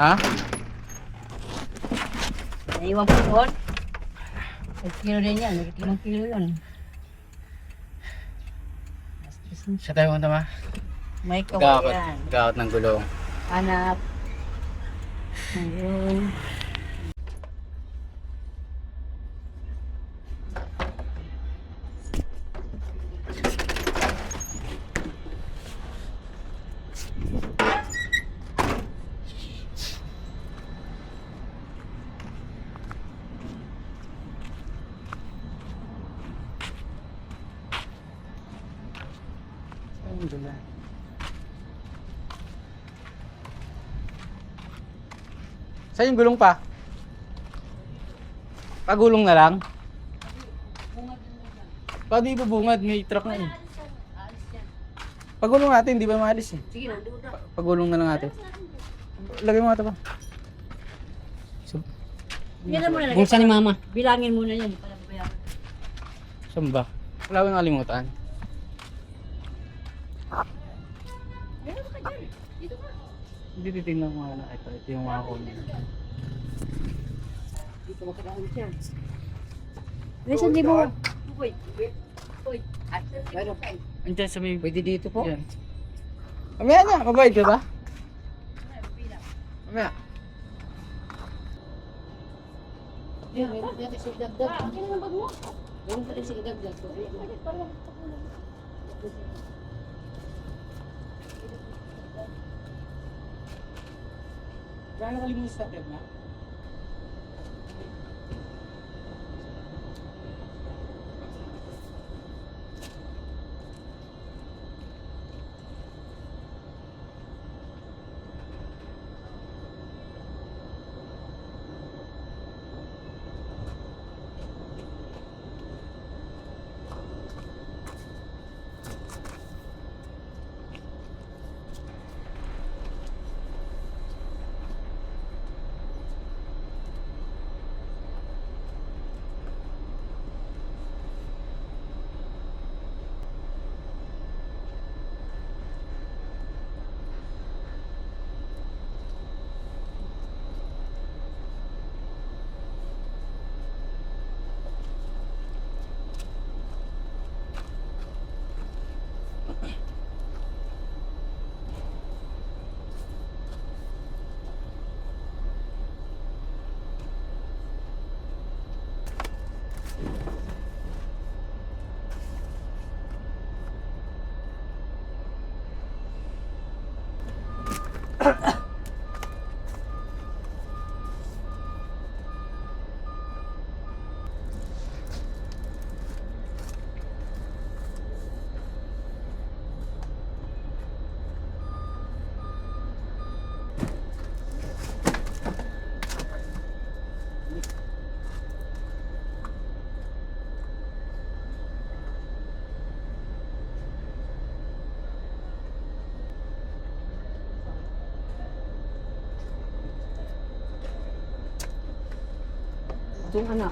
Ha? Naiwan po doon. 5 kilo din yan. 5 kilo yun. Siya tayo punta ma. May kawayan. Gawat ng gulong. Hanap. Ayun. Saan yung gulong pa? Pagulong na lang? Paano ibubungad? May truck na eh. Pagulong natin, di ba maalis eh? Sige, nandun na. Pagulong na lang natin. Lagay mo nga ito pa. Yan na muna. Bulsa ni mama. Bilangin muna yan. Para bayaran. Saan ba? Wala ko yung kalimutan. Meron ka dyan. Dito ka. Hindi titignan ko nga na ito. Ito yung mga ko. Dito makadaan siya. Wes, hindi mo. Uy. Uy. Meron ka. Andiyan sa may... Pwede dito po. Yan. Mamaya na, mabayad ka ba? Mamaya. Yan, meron ka sa dagdag. Akin ang bag mo. Meron ka rin sa dagdag. Gano'n nakalimutan sa akin na? Itong anak.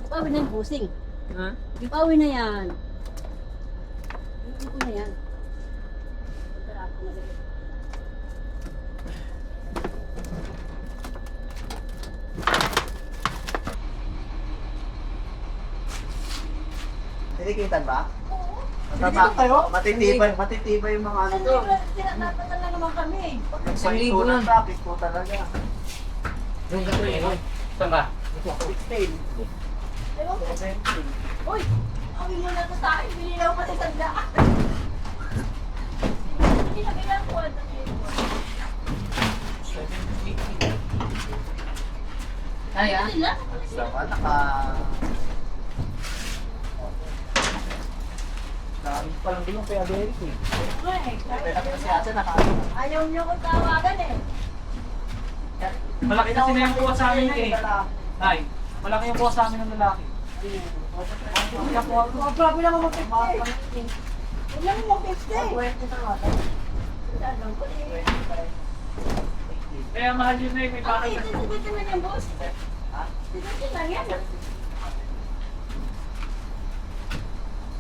Pawi na yung busing. Ha? Yung pawi na yan. Yung na yan. Tara ako na dito. Tinikitan ba? Oo. Matitibay yung mga ano to. Tinatapatan na naman kami. Pag Isang nagpahinto libo ng na. traffic po talaga. Doon ka tuloy. Saan ba? 16. Ewan ko. 17. Uy! Awin mo na ito sa akin. Binilaw pa sa sandaan. Hindi na kailangan ko. Ay, ah. Sila? Sama naka... Dami pa lang din yung kaya Derek eh. Kaya kami si Ate naka... Ayaw niyo ko tawagan eh. Malaki kasi na yung kuha sa amin eh. Ay, malaki yung kuha sa amin ng lalaki. Ang grabe naman mo 50. Huwag lang mo 50. Kaya mahal yun na eh, may Ang bakit. ito na yan, boss. Ito lang yan.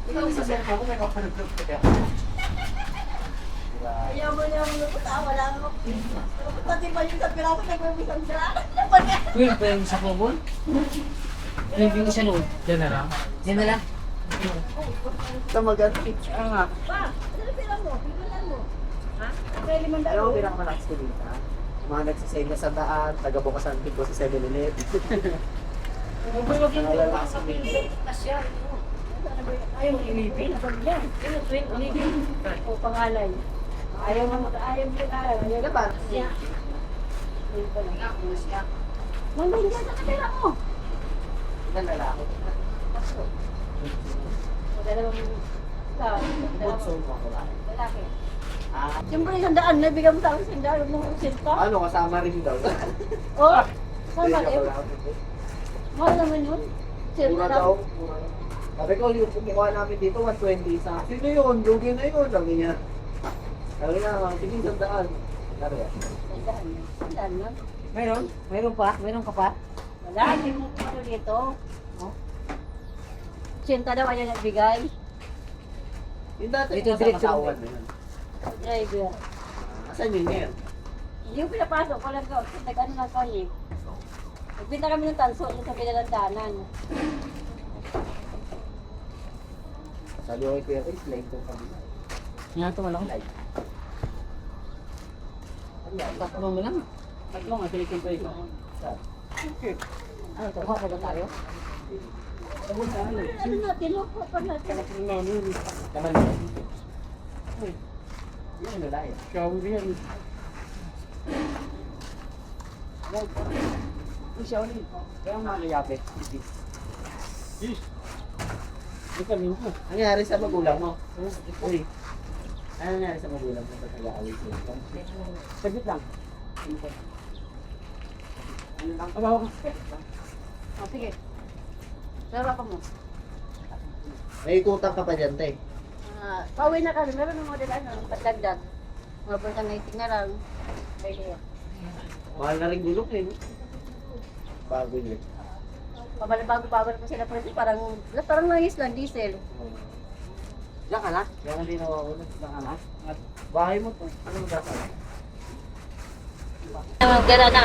Ikaw sa cellphone mo, may kapaluglog ka kaya. Ayaw mo niya ang lupot, wala nga. Pati pa yung sa piraso, nagpapisang dyan. Will pa yung sa kubon? Ano yung isa noon? Diyan na lang. Yan na lang. Ito maganda. Ah, nga. Pa, ano pilang mo? Pilang mo. Ha? Kaya limang Alam mo, dalo. pinakamalakas ko dito. Mga nagsisave na sa daan, taga-bukasan ko sa 7-Eleven. Malalakas ko dito. Ayaw mo ilipin. Yan. Ilipin. O pangalay. Ayaw mo ayaw mo ayaw. Ayaw ba? Siya. Mamay yan sa kapila mo. Ilan lalaki? Dalawang ikaw. Bunso mo ako lang. Lalaki. Ah, Siyempre, 100 na bigyan mo sa akin 100 mo sinta. ano, kasama rin daw. Oh, sama Hindi eh. ako lang. Mahal naman yun. Mura daw. Mura. Sabi ko, yung kumuha namin dito, 120 sa sino yun? Lugi na yun. Sabi niya. Sabi niya, sige, 100. Sabi niya. Sandaan yun. Mayroon? Mayroon pa? Mayroon ka pa? Wala, hindi mo ano dito. Oh. Sinta daw ayaw nagbigay. Yung dati, Ito, nasa direksyon. Matawan na yun. Driver. Asan yun yan? Hindi ko pinapasok. Walang ko. Nag-ano lang kami. Nagbinta kami ng tanso sa pinalandanan. Sabi ko kay Kuya Chris, live ko kami. Nga ito malaki. Live. Takbo mo lang. Tatlo nga, silicon pa ito. Ano, takuha pa ba tayo? Ano natin? Huwag pa natin. Naman yun. Uy, yun yung lalaki. Shower yan. Uy, siya ulit. Kaya ang malayapi. Ito kami mo. Ang nangyari sa magulang mo? Uy. Ano nangyari sa magulang mo sa taga-awit mo? Saglit lang. Ano lang? Abaw ka. Oh, sige. Pero ako mo. May ikutang ka pa dyan, te. Pauwi na kami. Meron ng model ano, patagdag. Mga pagka naiting na lang. Pwede. Mahal na rin gulok eh. no? Bago yun. Bago-bago pa sila presyo. Parang nangis lang, diesel. Diyan ka na? Diyan ka din nawawalan. Diyan ka na? Bahay mo to. Ano mo gasa? Gala na.